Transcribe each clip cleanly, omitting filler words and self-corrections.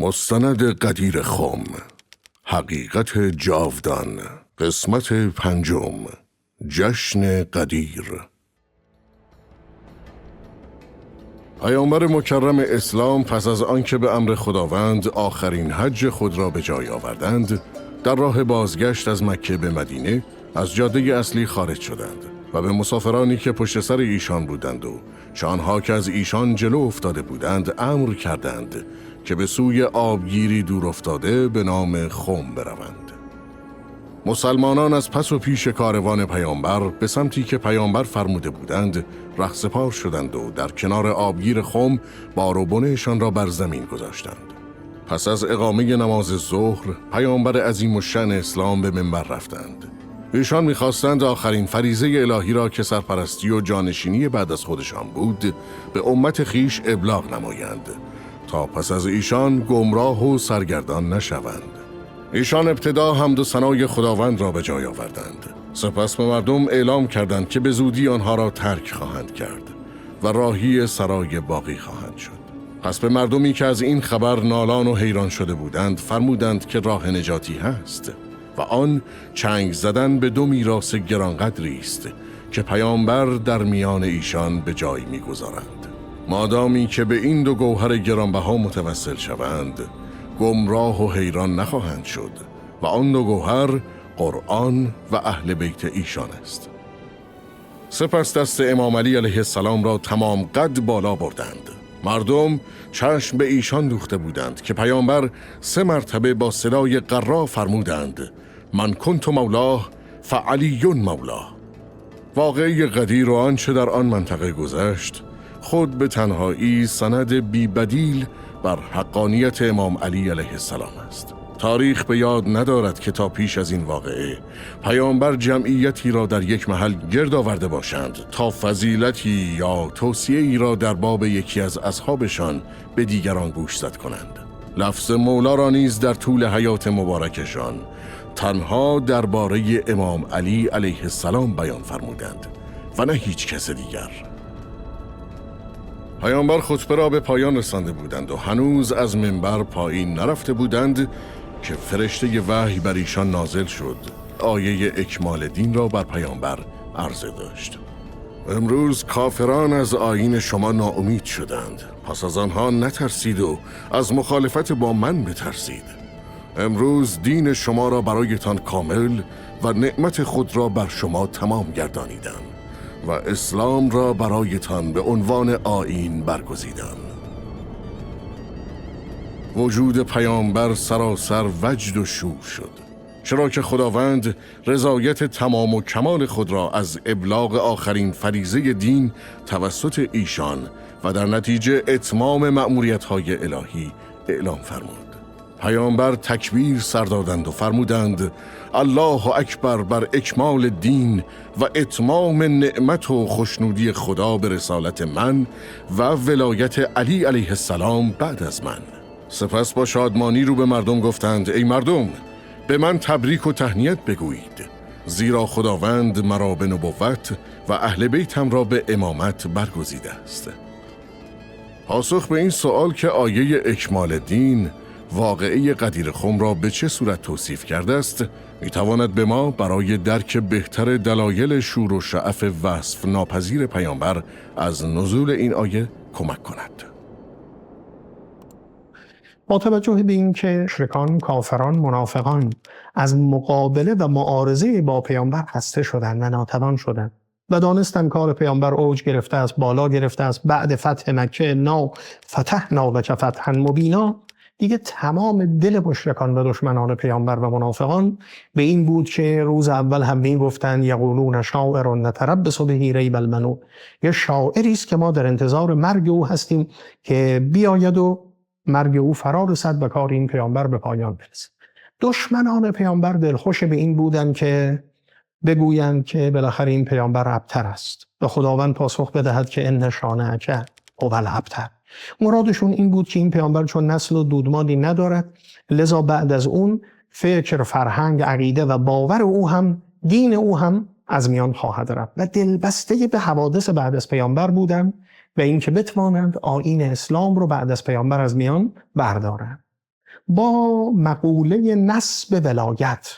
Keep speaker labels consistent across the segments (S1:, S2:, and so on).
S1: مستند قدیر خم، حقیقت جاودان، قسمت 5، جشن قدیر. پیامبر مکرم اسلام پس از آنکه به امر خداوند آخرین حج خود را به جای آوردند، در راه بازگشت از مکه به مدینه از جاده اصلی خارج شدند و به مسافرانی که پشت سر ایشان بودند و آنها که از ایشان جلو افتاده بودند امر کردند که به سوی آبگیری دور افتاده به نام خم بروند. مسلمانان از پس و پیش کاروان پیامبر به سمتی که پیامبر فرموده بودند رهسپار شدند و در کنار آبگیر خم بار و بنشان را بر زمین گذاشتند. پس از اقامه نماز ظهر پیامبر عظیم الشأن اسلام به منبر رفتند. ایشان می‌خواستند آخرین فریضه الهی را که سرپرستی و جانشینی بعد از خودشان بود به امت خیش ابلاغ نمایند تا پس از ایشان گمراه و سرگردان نشوند. ایشان ابتدا حمد و ثنای خداوند را به جای آوردند، سپس به مردم اعلام کردند که به زودی آنها را ترک خواهند کرد و راهی سرای باقی خواهند شد. پس به مردمی که از این خبر نالان و حیران شده بودند فرمودند که راه نجاتی هست و آن چنگ زدن به 2 میراث گرانقدری است که پیامبر در میان ایشان به جای می‌گذارند. مادامی که به این 2 گوهر گرانبها متوسل شوند گمراه و حیران نخواهند شد و آن 2 گوهر قرآن و اهل بیت ایشان است. سپس دست امام علی علیه السلام را تمام قد بالا بردند. مردم چشم به ایشان دوخته بودند که پیامبر 3 مرتبه با صدای قرا فرمودند: من کنت مولاه فعلی مولاه. واقعه قدیر و آنچه در آن منطقه گذشت خود به تنهایی سند بی بدیل بر حقانیت امام علی علیه السلام است. تاریخ به یاد ندارد که تا پیش از این واقعه پیامبر جمعیتی را در یک محل گرد آورده باشند تا فضیلتی یا توصیه‌ای را در باب یکی از اصحابشان به دیگران گوشزد کنند. لفظ مولا را نیز در طول حیات مبارکشان تنها درباره امام علی علیه السلام بیان فرمودند و نه هیچ کس دیگر. پیامبر خطبه را به پایان رسانده بودند و هنوز از منبر پایین نرفته بودند که فرشته وحی بر ایشان نازل شد. آیه اکمال دین را بر پیامبر عرضه داشت: امروز کافران از آیین شما ناامید شدند، پس از آنها نترسید و از مخالفت با من بترسید. امروز دین شما را برایتان کامل و نعمت خود را بر شما تمام گردانیدم و اسلام را برایتان به عنوان آیین برگزیدم. وجود پیامبر سراسر وجد و شور شد، چرا که خداوند رضایت تمام و کمال خود را از ابلاغ آخرین فریضه دین توسط ایشان و در نتیجه اتمام مأموریت‌های الهی اعلام فرمود. پیامبر تکبیر سر دادند و فرمودند: الله اکبر بر اکمال دین و اتمام نعمت و خوشنودی خدا به رسالت من و ولایت علی علیه السلام بعد از من. سپس با شادمانی رو به مردم گفتند: ای مردم، به من تبریک و تهنیت بگویید، زیرا خداوند مرا به نبوت و اهل بیتم را به امامت برگزیده است. پاسخ به این سوال که آیه اکمال دین واقعه قدیر خم را به چه صورت توصیف کرده است میتواند به ما برای درک بهتر دلایل شور و شعف وصف ناپذیر پیامبر از نزول این آیه کمک کند.
S2: با توجه به اینکه مشرکان، کافران، منافقان از مقابله و معارضه با پیامبر خسته شدند و ناتوان شدند و دانستند کار پیامبر اوج گرفته است، بالا گرفته است، بعد فتح مکه نا فتحنا لک فتحا مبینا، دیگه تمام دل مشرکان و دشمنان پیامبر و منافقان به این بود که روز اول هم میگفتند یقولون شاعر نتربص به ریب المنون، یه شاعری است که ما در انتظار مرگ او هستیم که بیاید و مرگ او فرا رسد و کار این پیامبر به پایان برسد. دشمنان پیامبر دلخوش به این بودند که بگویند که بالاخره این پیامبر ابتر است و خداوند پاسخ بدهد که ان شانئک هو الابتر. مرادشون این بود که این پیامبر چون نسل و دودمانی ندارد، لذا بعد از اون فکر، فرهنگ، عقیده و باور او هم، دین او هم از میان خواهد رفت و دلبسته به حوادث بعد از پیامبر بودند و اینکه بتوانند آیین اسلام رو بعد از پیامبر از میان بردارند. با مقوله نسب ولایت،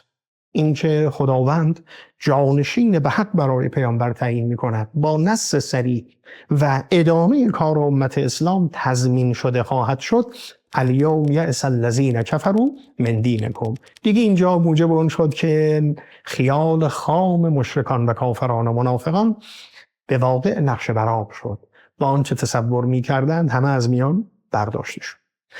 S2: اینکه خداوند جانشین به حق برای پیامبر تعیین می‌کند، با نص صریح و ادامه کار امت اسلام تضمین شده خواهد شد. الیوم یأس الذین کفروا من دینکم. دیگه اینجا موجب اون شد که خیال خام مشرکان و کافران و منافقان به واقع نقش برآب شد و آنچه تصور می‌کردند همه از میان برداشته شد.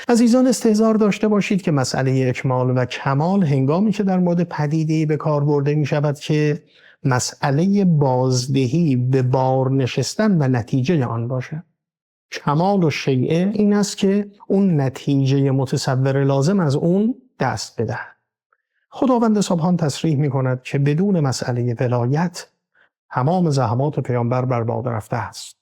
S2: عزیزان، استحضار داشته باشید که مسئله اکمال و کمال هنگامی که در مورد پدیده‌ای به کار برده می شود که مسئله بازدهی به بار نشستن و نتیجه آن باشه. کمال و شیعه این است که اون نتیجه متصور لازم از اون دست بده. خداوند سبحان تصریح می کند که بدون مسئله ولایت تمام زحمات پیامبر برباد رفته است.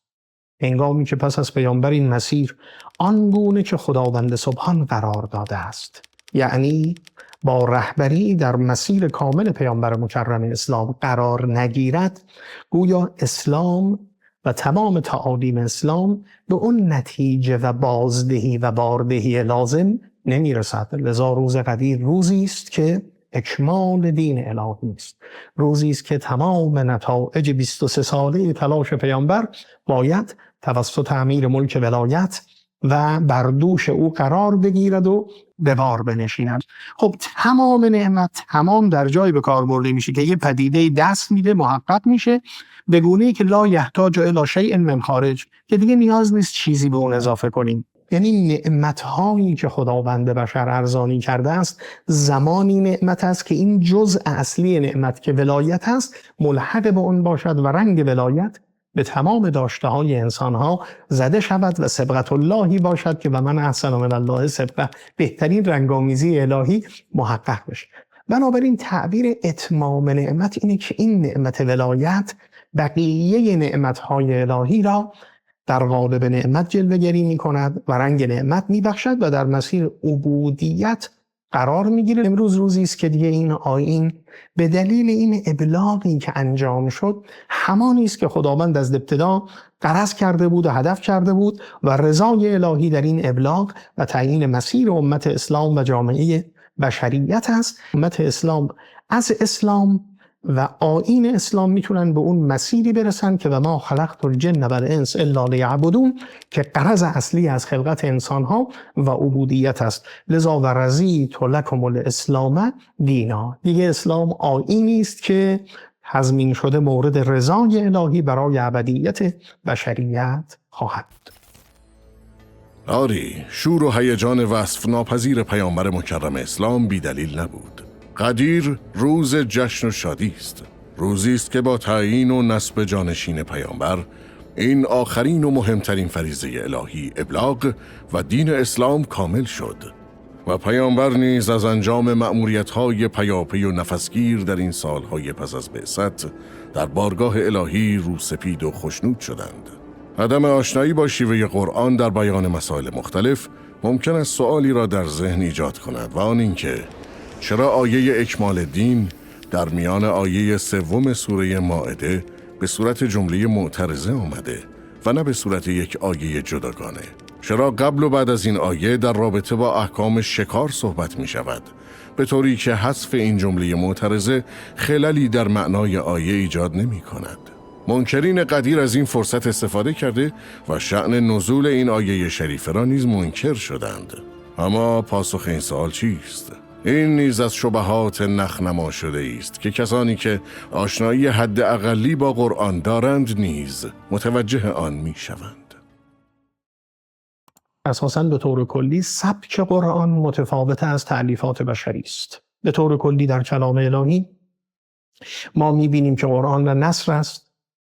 S2: هنگامی که پس از پیامبر این مسیر آنگونه که خداوند سبحان قرار داده است، یعنی با رهبری در مسیر کامل پیامبر مکرم اسلام قرار نگیرد، گویا اسلام و تمام تعالیم اسلام به اون نتیجه و بازدهی و باردهی لازم نمیرسد. لذا روز قدیر روزی است که اکمال دین الهی است، روزی است که تمام نتایج 23 ساله تلاش پیامبر باید توسط امیر ملک ولایت و بر دوش او قرار بگیرد و به بار بنشیند. خب تمام نعمت تمام در جای به کار برده میشه که یه پدیده دست میده، محقق میشه به گونه‌ای که لا یحتاج الی شیء من خارج، که دیگه نیاز نیست چیزی به اون اضافه کنیم. یعنی نعمت‌هایی که خداوند به بشر ارزانی کرده است زمانی نعمت است که این جزء اصلی نعمت که ولایت است ملحق به اون باشد و رنگ ولایت به تمام داشته‌های انسان‌ها زده شود و سبقت اللهی باشد که و من احسن من الله سبقه، بهترین رنگامیزی الهی محقق بشه. بنابراین تعبیر اتمام نعمت اینه که این نعمت ولایت بقیه نعمت‌های الهی را در قالب نعمت جلوه‌گری می‌کند و رنگ نعمت می‌بخشد و در مسیر عبودیت قرار می‌گیرد. امروز روزی است که دیگه این آیین به دلیل این ابلاغی که انجام شد همانی است که خداوند از ابتدا غرض کرده بود و هدف کرده بود و رضای الهی در این ابلاغ و تعیین مسیر امت اسلام و جامعه بشریت است. امت اسلام از اسلام و آیین اسلام میتونن به اون مسیری برسن که و ما خلقت الجن و الانس الا لیعبدون، که غرض اصلی از خلقت انسانها و عبودیت است. لذا و رضیت لکم الاسلام دینا، دیگه اسلام آیینی است که تضمین شده مورد رضای الهی برای ابدیت بشریت خواهد.
S1: آری، شور و هیجان وصف ناپذیر پیامبر مکرم اسلام بی دلیل نبود. قدیر روز جشن و شادی است. روزی است که با تعیین و نصب جانشین پیامبر این آخرین و مهمترین فریضه الهی ابلاغ و دین اسلام کامل شد و پیامبر نیز از انجام مأموریت‌های پیاپی و نفسگیر در این سالهای پس از بعثت در بارگاه الهی روسپید و خشنود شدند. عدم آشنایی با شیوه قرآن در بیان مسائل مختلف ممکن است سؤالی را در ذهن ایجاد کند و آن اینکه چرا آیه اکمال دین در میان آیه 3 سوره مائده به صورت جمله معترضه آمده و نه به صورت یک آیه جداگانه؟ چرا قبل و بعد از این آیه در رابطه با احکام شکار صحبت می شود، به طوری که حذف این جمله معترضه خللی در معنای آیه ایجاد نمی کند؟ منکرین قدیر از این فرصت استفاده کرده و شأن نزول این آیه شریفه را نیز منکر شدند. اما پاسخ این سوال چیست؟ این نیز از شبهات نخنما شده است که کسانی که آشنایی حد اقلی با قرآن دارند نیز متوجه آن می شوند.
S2: اساساً به طور کلی سبک قرآن متفاوت از تألیفات بشری است. به طور کلی در کلام الهی ما می بینیم که قرآن نه نثر است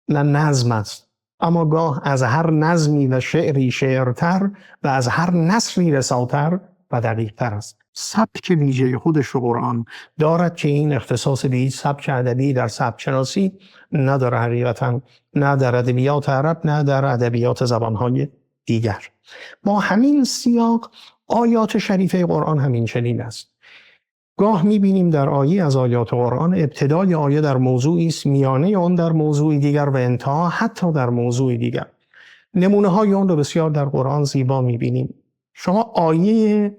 S2: نه نظم است، اما گاه از هر نظمی و شعری شعرتر و از هر نثری رساتر و دقیقتر است. سبک ویژه خودش رو قرآن دارد که این اختصاص به هیچ سبک ادبی در سبک شناسی نداره، حقیقتا نه در ادبیات عرب نه در ادبیات زبانهای دیگر. با همین سیاق آیات شریفه قرآن همین چنین است. گاه می‌بینیم در آیه از آیات قرآن ابتدای آیه در موضوعی است، میانه آن در موضوع دیگر و انتها حتی در موضوع دیگر. نمونه‌های آن رو بسیار در قرآن زیبا می‌بینیم. شما آیه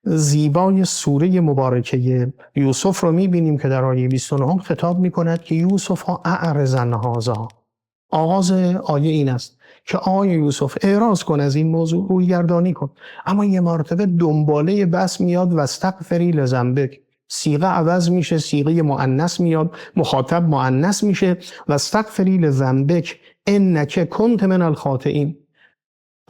S2: زیبای سوره مبارکه یوسف رو میبینیم که در آیه 29 خطاب میکند که یوسف ها اعرض عن هذا. آغاز آیه این است که آیه یوسف اعراض کن از این موضوع، روی گردانی کن. اما یه مرتبه دنباله بس میاد و استغفری لذنبک، صیغه عوض میشه، صیغه مؤنث میاد، مخاطب مؤنث میشه و استغفری لذنبک انک کنت من الخاطئین.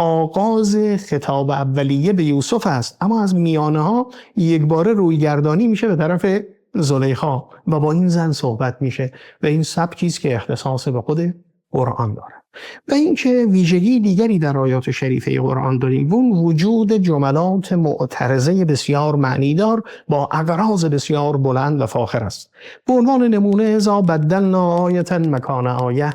S2: آغاز خطاب اولیه به یوسف است، اما از میانه ها یک بار روی گردانی میشه به طرف زلیخا و با این زن صحبت میشه و این سبکی است که اختصاص به خود قرآن داره. و اینکه ویژگی دیگری در آیات شریفه قرآن داریم، اون وجود جملات معترضه بسیار معنیدار با اغراض بسیار بلند و فاخر است. به عنوان نمونه اذا بدلنا آیة مکان آیه،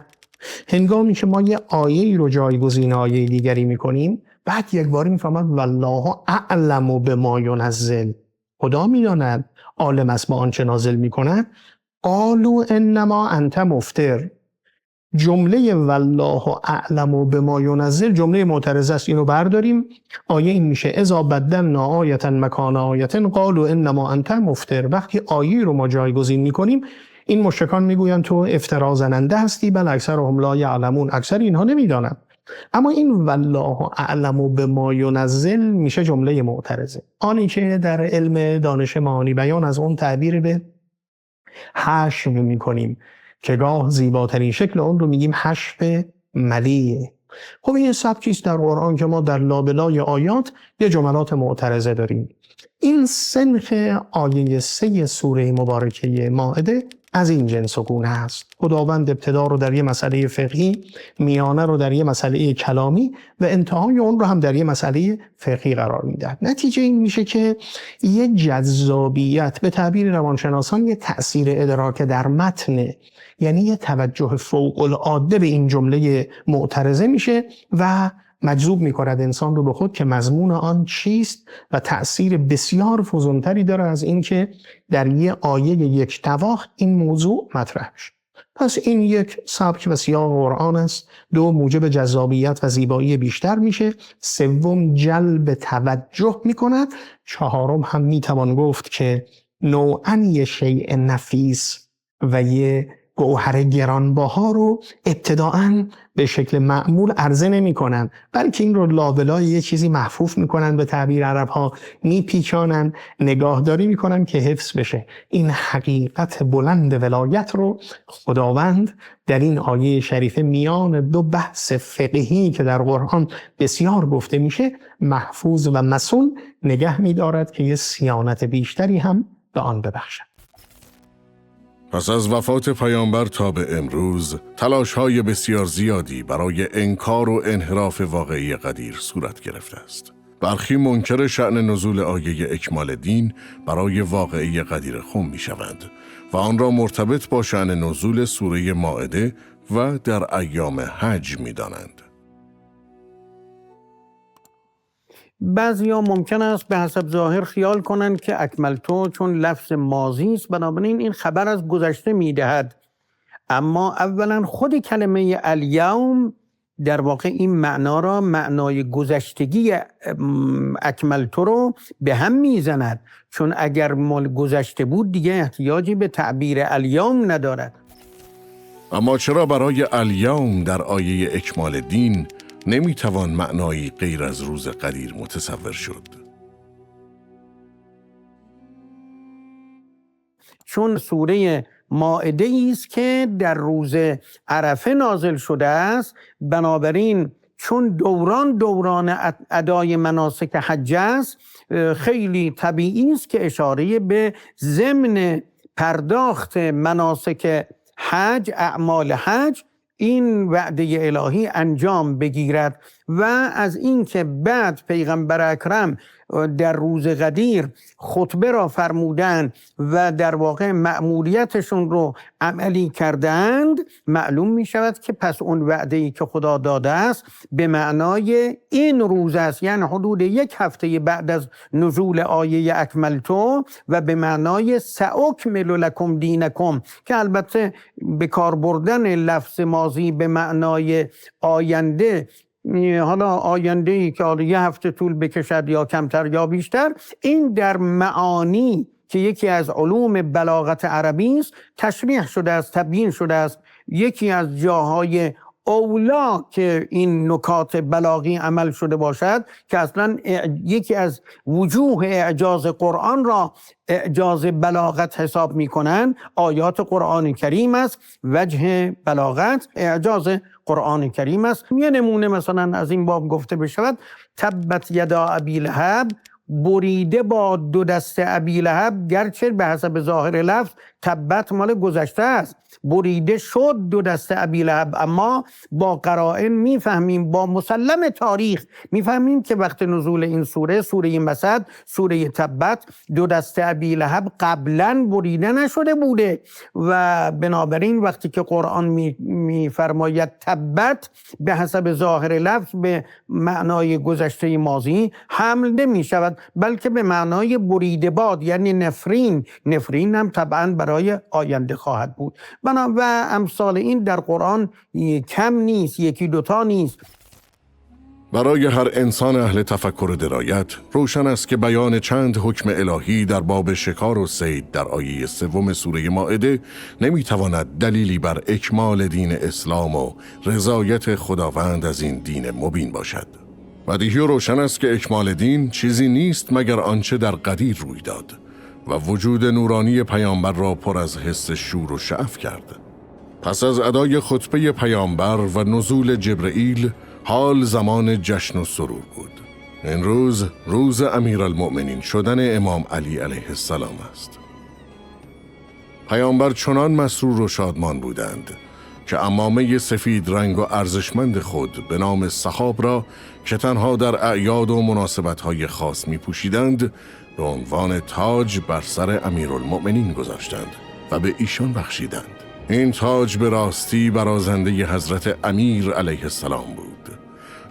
S2: هنگامی که ما یه آیه رو جایگزین آیه دیگری میکنیم، بعد یک باری میفهمد والله اعلم بما ینزل، خدا میداند، عالم است با آنچه نازل میکنه. قالوا انما انت مفتر، جمله والله اعلم بما ینزل جمله معترضه است، اینو برداریم، آیه این میشه اذا بدلنا آیة مکان آیة قالوا انما انت مفتر. وقتی آیه رو ما جایگزین میکنیم، این مشرکان میگویند تو افترا زننده هستی، بل اکثرهم لا یعلمون، اکثر اینها نمیدانند. اما این والله اعلم بما ینزل میشه جمله معترضه. آنی که در علم دانش معانی بیان از اون تعبیر به حشو میکنیم که گاه زیباترین شکل اون رو میگیم حشو ملیه. خب این سبکی است در قرآن که ما در لابلای آیات یه جملات معترضه داریم. این سنخ آیه 3 سوره مبارکه مائده از این جنس و گونه است. خداوند ابتدا رو در یه مسئله فقهی، میانه رو در یه مسئله کلامی و انتهای اون رو هم در یه مسئله فقهی قرار میده. نتیجه این میشه که یه جذابیت، به تعبیر روانشناسان یه تأثیر ادراک در متن، یعنی یه توجه فوق العاده به این جمله معترضه میشه و مجذوب می‌کند انسان رو به خود که مضمون آن چیست و تأثیر بسیار فزونتری داره از اینکه در یه آیه یک تواخ این موضوع مطرح بشه. پس این یک سبک و سیاق قرآن است. 2 موجب جذابیت و زیبایی بیشتر میشه. 3 جلب توجه میکند. 4 هم میتوان گفت که نوعاً یه شیء نفیس و یه گوهر گرانبها رو ابتداعاً به شکل معمول عرضه نمی کنن، بلکه این رو لابلای یه چیزی محفوف میکنن، به تعبیر عرب ها میپیچانن، نگاهداری میکنن که حفظ بشه. این حقیقت بلند ولایت رو خداوند در این آیه شریفه میان 2 بحث فقهی که در قرآن بسیار گفته میشه محفوظ و مصون نگه میدارد که یه صیانت بیشتری هم به آن ببخشد.
S1: پس از وفات پیامبر تا به امروز تلاش‌های بسیار زیادی برای انکار و انحراف واقعی قدیر صورت گرفته است. برخی منکر شأن نزول آیه اکمال دین برای واقعی قدیر خم می‌شوند و آن را مرتبط با شأن نزول سوره مائده و در ایام حج می‌دانند.
S3: بعضیا ممکن است به حسب ظاهر خیال کنند که اکملتو چون لفظ ماضی است بنابراین این خبر از گذشته میدهد، اما اولا خود کلمه الیوم در واقع این معنا را، معنای گذشتگی اکملتو رو به هم میزند، چون اگر مال گذشته بود دیگه احتیاجی به تعبیر الیوم ندارد.
S1: اما چرا برای الیوم در آیه اکمال دین نمیتوان معنایی غیر از روز قدیر متصور شد؟
S3: چون سوره مائده است که در روز عرفه نازل شده است، بنابراین چون دوران ادای مناسک حج است، خیلی طبیعی است که اشاره به ضمن پرداخت مناسک حج، اعمال حج، این وعده الهی انجام بگیرد و از این که بعد پیغمبر اکرم در روز قدیر خطبه را فرمودند و در واقع مأموریتشون رو عملی کردند، معلوم می شود که پس اون وعده‌ای که خدا داده است به معنای این روز است، یعنی حدود 1 هفته بعد از نزول آیه اکملتو و به معنای ساکمل لکم دینکم، که البته به کار بردن لفظ ماضی به معنای آینده حالا آینده‌ای که حالا یه هفته طول بکشد یا کمتر یا بیشتر، این در معانی که یکی از علوم بلاغت عربی است تشریح شده است، تبیین شده است. یکی از جاهای اولا که این نکات بلاغی عمل شده باشد که اصلا یکی از وجوه اعجاز قرآن را اعجاز بلاغت حساب می کنند، آیات قرآن کریم است. وجه بلاغت اعجاز قرآن کریم است. یه نمونه مثلا از این باب گفته بشود: تبت یدا ابی لهب، بریده با دو دست ابی لهب، گرچه به حسب ظاهر لفظ تبت مال گذشته است، بریده شد دو دست ابی لهب، اما با قرائن میفهمیم، با مسلم تاریخ میفهمیم که وقت نزول این سوره مسد، سوره تبت، دو دست ابی لهب قبلا بریده نشده بوده و بنابراین وقتی که قرآن میفرماید تبت به حسب ظاهر لفظ به معنای گذشته ماضی حمل نمی شود، بلکه به معنای بریده باد، یعنی نفرین هم طبعا برای آینده خواهد بود. و امثال این در قرآن کم نیست، یکی دوتا نیست.
S1: برای هر انسان اهل تفکر و درایت روشن است که بیان چند حکم الهی در باب شکار و صید در آیه 3 سوره مائده نمیتواند دلیلی بر اکمال دین اسلام و رضایت خداوند از این دین مبین باشد. بدیهی و روشن است که اکمال دین چیزی نیست مگر آنچه در قدیر روی داد و وجود نورانی پیامبر را پر از حس شور و شعف کرد. پس از ادای خطبه پیامبر و نزول جبرئیل، حال زمان جشن و سرور بود. این روز امیرالمؤمنین شدن امام علی علیه السلام است. پیامبر چنان مسرور و شادمان بودند که عمامه سفید رنگ و ارزشمند خود به نام صحاب را که تنها در اعیاد و مناسبت‌های خاص می پوشیدند به عنوان تاج بر سر امیرالمؤمنین گذاشتند و به ایشان بخشیدند. این تاج به راستی برازنده حضرت امیر علیه السلام بود،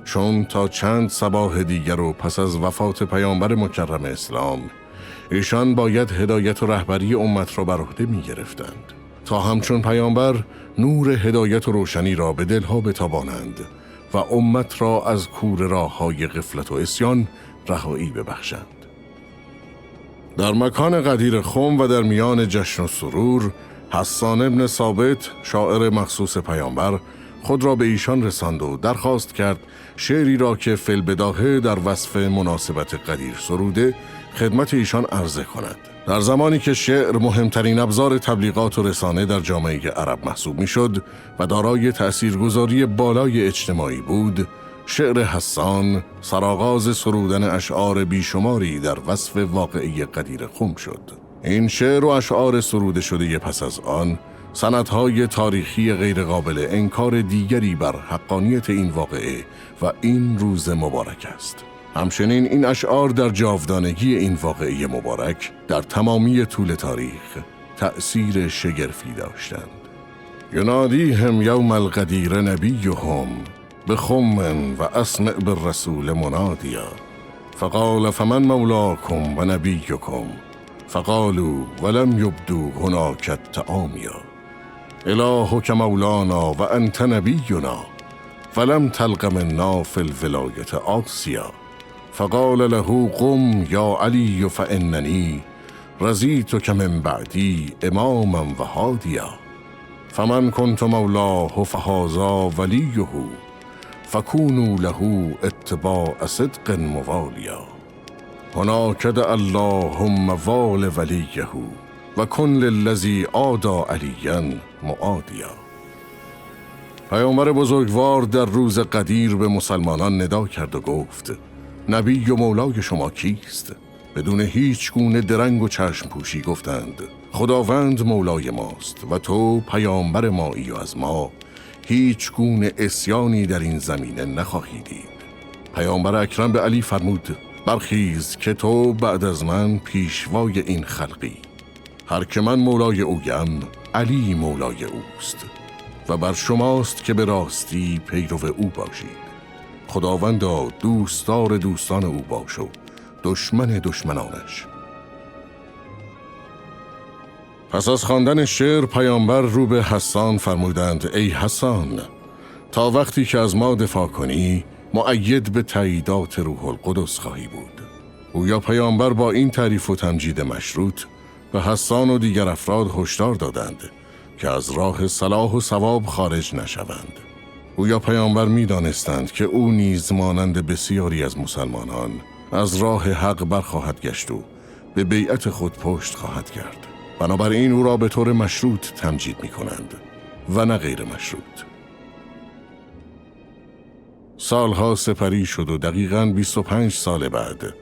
S1: چون تا چند صباح دیگر و پس از وفات پیامبر مکرم اسلام ایشان باید هدایت و رهبری امت را بر عهده می گرفتند تا همچون پیامبر نور هدایت و روشنی را به دلها بتابانند و امت را از کوره راه‌های غفلت و عصیان رهایی ببخشند. در مکان غدیر خم و در میان جشن و سرور، حسان ابن ثابت، شاعر مخصوص پیامبر، خود را به ایشان رساند و درخواست کرد شعری را که فی البداهه در وصف مناسبت غدیر سروده خدمت ایشان عرضه کند. در زمانی که شعر مهمترین ابزار تبلیغات و رسانه در جامعه عرب محسوب میشد و دارای تأثیرگذاری بالای اجتماعی بود، شعر حسان سرآغاز سرودن اشعار بیشماری در وصف واقعی غدیر خم شد. این شعر و اشعار سروده شده پس از آن سندهای تاریخی غیرقابل انکار دیگری بر حقانیت این واقعه و این روز مبارک است. همچنین این اشعار در جاودانگی این واقعه مبارک در تمامی طول تاریخ تأثیر شگرفی داشتند. ینادیهم یوم الغدیر نبیهم بخم و اسمع بالرسول منادیا فقال فمن مولاکم و نبیکم فقالوا ولم یبدو هناک التعامیا الهک مولانا و انت نبینا فلم تلق منا فی الولایت آسیا فقال له قم یا علی فاننی رضیتک من بعدی اماما و هادیا فمن کنت مولاه فهذا ولیه فکونوا له اتباع صدق موالیا هناک دعا اللهم وال ولیه و کن للذی عادی علیا معادیا. پیامبر بزرگوار در روز غدیر به مسلمانان ندا کرد و گفت: نبی و مولای شما کیست؟ بدون هیچ گونه درنگ و چشم پوشی گفتند: خداوند مولای ماست و تو پیامبر مایی و از ما هیچ گونه عصیانی در این زمینه نخواهی دید. پیامبر اکرم به علی فرمود: برخیز که تو بعد از من پیشوای این خلقی. هر که من مولای اویم، علی مولای اوست و بر شماست که به راستی پیرو او باشید. خداوندا دوستدار دوستان او باش و دشمن دشمنانش. پس از خواندن شعر پیامبر رو به حسان فرمودند: ای حسان، تا وقتی که از ما دفاع کنی مؤید به تاییدات روح القدس خواهی بود. گویا پیامبر با این تعریف و تمجید مشروط به حسان و دیگر افراد هشدار دادند که از راه صلاح و ثواب خارج نشوند. گویا پیامبر می دانستند که او نیز مانند بسیاری از مسلمانان از راه حق برخواهد گشت و به بیعت خود پشت خواهد کرد. بنابراین او را به طور مشروط تمجید می کنند و نه غیر مشروط. سالها سپری شد و دقیقاً 25 سال بعد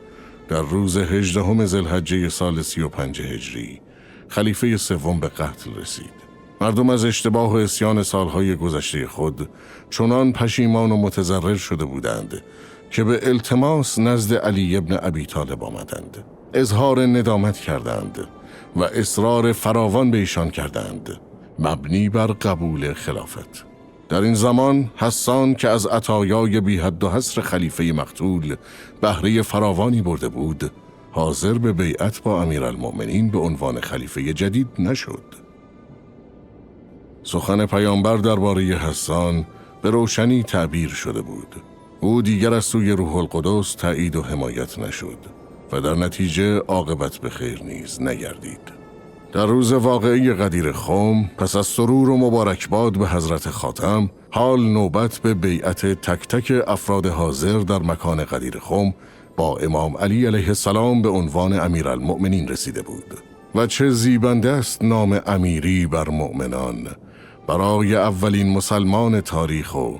S1: در روز 18 ذوالحجه سال 35 هجری خلیفه سوم به قتل رسید. مردم از اشتباه و عصیان سالهای گذشته خود چنان پشیمان و متضرر شده بودند که به التماس نزد علی ابن ابی طالب آمدند. اظهار ندامت کردند و اصرار فراوان به ایشان کردند مبنی بر قبول خلافت. در این زمان حسان که از عطایای بی حد و حصر خلیفه مقتول بهره فراوانی برده بود، حاضر به بیعت با امیرالمؤمنین به عنوان خلیفه جدید نشد. سخن پیامبر درباره حسان به روشنی تعبیر شده بود. او دیگر از سوی روح القدس تایید و حمایت نشد و در نتیجه عاقبت به خیر نیز نگردید. در روز واقعی غدیر خم پس از سرور و مبارکباد به حضرت خاتم، حال نوبت به بیعت تک تک افراد حاضر در مکان غدیر خم با امام علی علیه السلام به عنوان امیرالمؤمنین رسیده بود. و چه زیبنده است نام امیری بر مؤمنان برای اولین مسلمان تاریخ و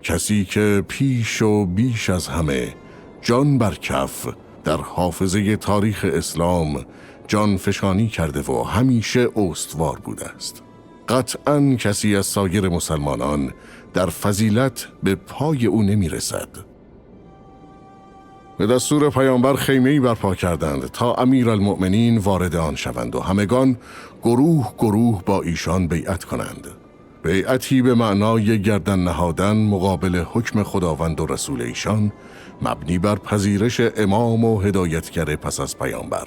S1: کسی که پیش و بیش از همه جان بر کف در حافظه تاریخ اسلام جان فشانی کرده و همیشه استوار بوده است. قطعاً کسی از سایر مسلمانان در فضیلت به پای او نمی رسد. به دستور پیامبر خیمه‌ای برپا کردند تا امیرالمؤمنین وارد آن شوند و همگان گروه گروه با ایشان بیعت کنند. بیعتی به معنای گردن نهادن مقابل حکم خداوند و رسول ایشان، مبنی بر پذیرش امام و هدایتگر پس از پیامبر.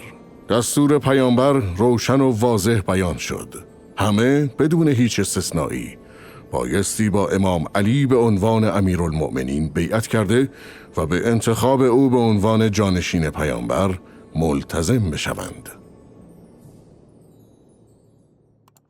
S1: دستور پیامبر روشن و واضح بیان شد. همه بدون هیچ استثنایی بایستی با امام علی به عنوان امیرالمؤمنین بیعت کرده و به انتخاب او به عنوان جانشین پیامبر ملتزم بشوند.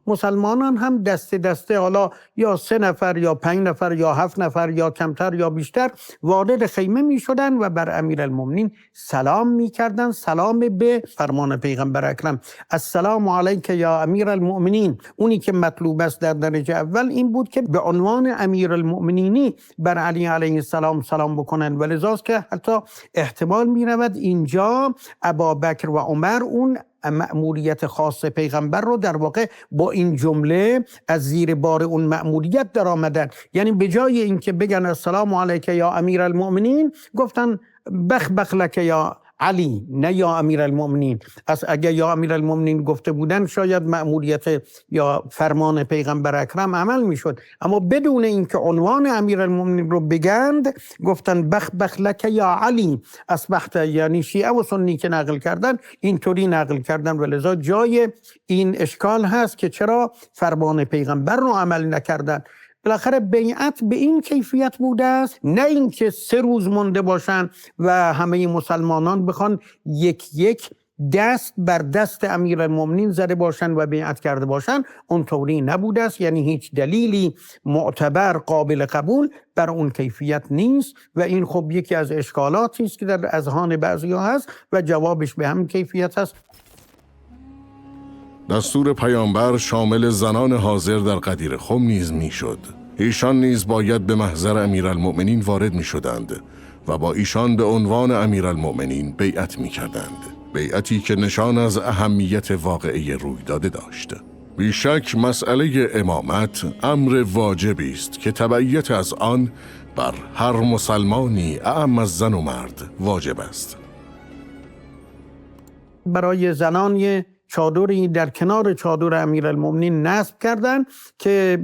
S3: مسلمانان هم دسته دسته، حالا یا 3 نفر یا 5 نفر یا 7 نفر یا کمتر یا بیشتر، وارد خیمه می شدن و بر امیرالمؤمنین سلام می کردن. سلام به فرمان پیغمبر اکرم، السلام علیک یا امیرالمؤمنین. اونی که مطلوب است در درجه اول این بود که به عنوان امیرالمؤمنینی بر علی علیه السلام سلام بکنن، و لذاست که حتی احتمال می رود اینجا ابابکر و عمر اون مأموریت خاص پیغمبر رو در واقع با این جمله از زیر بار اون مأموریت در آمدن. یعنی به جای اینکه بگن السلام علیک یا امیرالمؤمنین، گفتن بخ بخ لک یا علی، نه یا امیرالمؤمنین. از اگه یا امیرالمؤمنین گفته بودن شاید مأموریت یا فرمان پیغمبر اکرم عمل میشد، اما بدون اینکه عنوان امیرالمؤمنین رو بگند گفتن بخ بخ لک یا علی اصبحت. یعنی شیعه و سنی که نقل کردن اینطوری نقل کردن، و لذا جای این اشکال هست که چرا فرمان پیغمبر رو عمل نکردن. بالاخره بیعت به این کیفیت بوده است، نه اینکه 3 روز مونده باشن و همه مسلمانان بخوان یک یک دست بر دست امیرالمؤمنین زده باشن و بیعت کرده باشن. اونطوری نبوده است. یعنی هیچ دلیلی معتبر قابل قبول بر اون کیفیت نیست، و این خب یکی از اشکالاتی است که در اذهان بعضی‌ها هست و جوابش به همین کیفیت است.
S1: دستور پیامبر شامل زنان حاضر در غدیر خم نیز میشد. ایشان نیز باید به محضر امیرالمؤمنین وارد می شدند و با ایشان به عنوان امیرالمؤمنین بیعت می کردند. بیعتی که نشان از اهمیت واقعی رویداد داشت. بیشک مسئله امامت امر واجبی است که تبعیت از آن بر هر مسلمانی اعم از زن و مرد واجب است.
S3: برای زنان چادری در کنار چادر امیرالمؤمنین نصب کردن که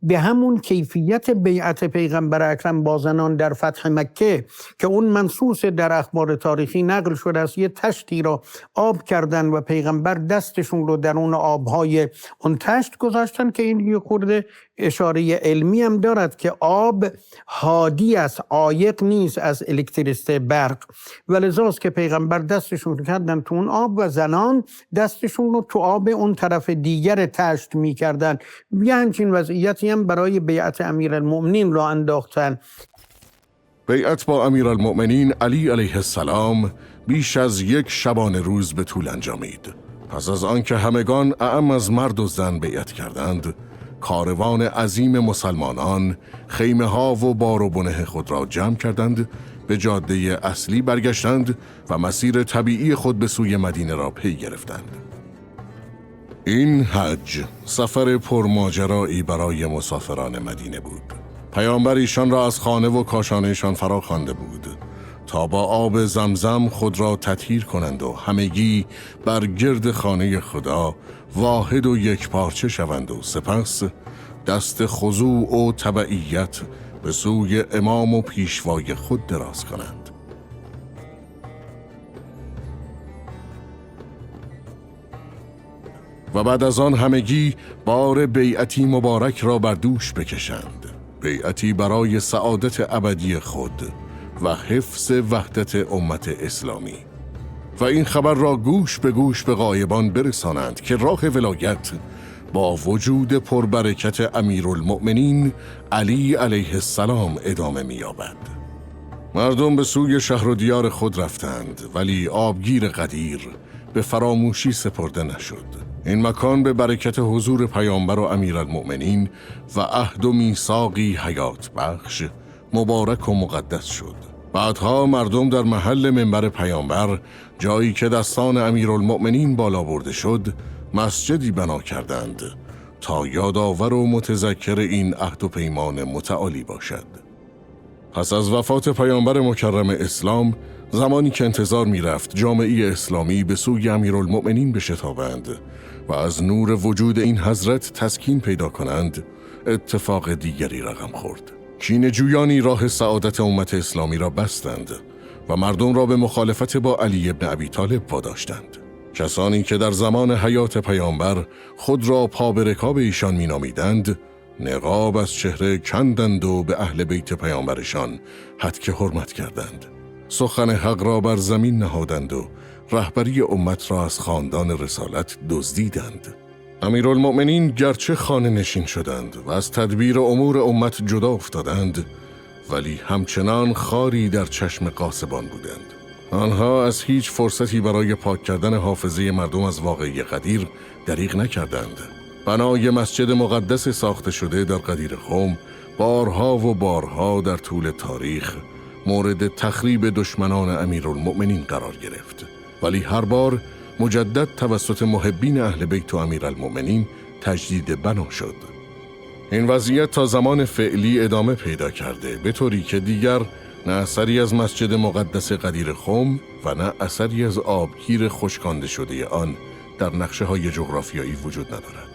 S3: به همون کیفیت بیعت پیغمبر اکرم با زنان در فتح مکه که اون منصوص در اخبار تاریخی نقل شده است، یه تشتی را آب کردن و پیغمبر دستشون رو در اون آبهای اون تشت گذاشتن که این یه خورده اشاره علمی هم دارد که آب هادی است، عایق نیست از الکتریسته برق، ولذاست که پیغمبر دستشون رو کردن تو اون آب و زنان دستشون رو تو آب اون طرف دیگر تشت میکردن. یه همچین وضعیتی هم برای بیعت امیرالمؤمنین را انداختن.
S1: بیعت با امیرالمؤمنین علی علیه السلام بیش از 1 شبانه روز به طول انجامید. پس از آنکه همگان اعم از مرد و زن بیعت کردند، کاروان عظیم مسلمانان خیمه ها و بار و بنه خود را جمع کردند، به جاده اصلی برگشتند و مسیر طبیعی خود به سوی مدینه را پی گرفتند. این حج سفر پرماجرایی برای مسافران مدینه بود. پیامبر ایشان را از خانه و کاشانهشان فرا خوانده بود تا با آب زمزم خود را تطهیر کنند و همگی بر گرد خانه خدا واحد و یکپارچه شوند و سپس دست خضوع و تبعیت به سوی امام و پیشوای خود دراز کنند. و بعد از آن همگی بار بیعتی مبارک را بر دوش بکشند، بیعتی برای سعادت ابدی خود و حفظ وحدت امت اسلامی، و این خبر را گوش به غایبان برسانند که راه ولایت با وجود پربرکت امیرالمؤمنین علی علیه السلام ادامه می‌یابد. مردم به سوی شهر و دیار خود رفتند، ولی آبگیر قدیر به فراموشی سپرده نشد. این مکان به برکت حضور پیامبر و امیرالمؤمنین و عهد و میثاقی حیات بخش مبارک و مقدس شد. بعدها مردم در محل منبر پیامبر، جایی که دستان امیرالمؤمنین بالا برده شد، مسجدی بنا کردند تا یادآور و متذکر این عهد و پیمان متعالی باشد. پس از وفات پیامبر مکرم اسلام، زمانی که انتظار می‌رفت جامعه اسلامی به سوی امیرالمؤمنین بشتابند و از نور وجود این حضرت تسکین پیدا کنند، اتفاق دیگری رقم خورد. کینه‌جویانی راه سعادت امت اسلامی را بستند و مردم را به مخالفت با علی ابن ابی طالب واداشتند. کسانی که در زمان حیات پیامبر خود را پا به رکاب ایشان مینامیدند، نقاب از چهره کندند و به اهل بیت پیامبرشان هتک حرمت کردند. سخن حق را بر زمین نهادند و رهبری امت را از خاندان رسالت دزدیدند. امیرالمؤمنین گرچه خانه نشین شدند و از تدبیر امور امت جدا افتادند، ولی همچنان خاری در چشم قاسبان بودند. آنها از هیچ فرصتی برای پاک کردن حافظه مردم از واقعه قدیر دریغ نکردند. بنای مسجد مقدس ساخته شده در قدیر خم بارها و بارها در طول تاریخ مورد تخریب دشمنان امیرالمؤمنین قرار گرفت، ولی هر بار مجدد توسط محبین اهل بیت و امیرالمؤمنین تجدید بنا شد. این وضعیت تا زمان فعلی ادامه پیدا کرده، به طوری که دیگر نه اثری از مسجد مقدس قدیر خم و نه اثری از آبگیر خشکانده شده آن در نقشه های جغرافیایی وجود ندارد.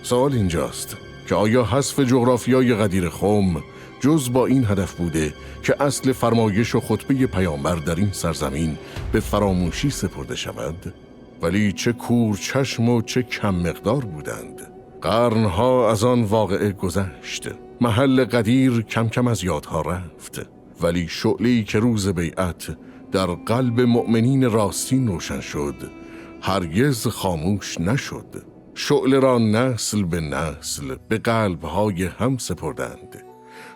S1: سوال اینجاست که آیا حذف جغرافیای قدیر خم جز با این هدف بوده که اصل فرمایش و خطبه پیامبر در این سرزمین به فراموشی سپرده شود؟ ولی چه کور چشم و چه کم مقدار بودند. قرنها از آن واقعه گذشت، محل قدیر کم کم از یادها رفت، ولی شعله‌ای که روز بیعت در قلب مؤمنین راستین روشن شد هرگز خاموش نشد. شعله را نسل به نسل به قلب‌های هم سپردند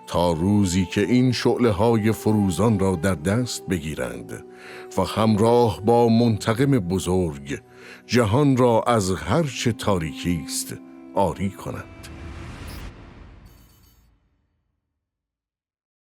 S1: تا روزی که این شعله‌های فروزان را در دست بگیرند و همراه با منتقم بزرگ جهان را از هر چه تاریکی است آری کنند.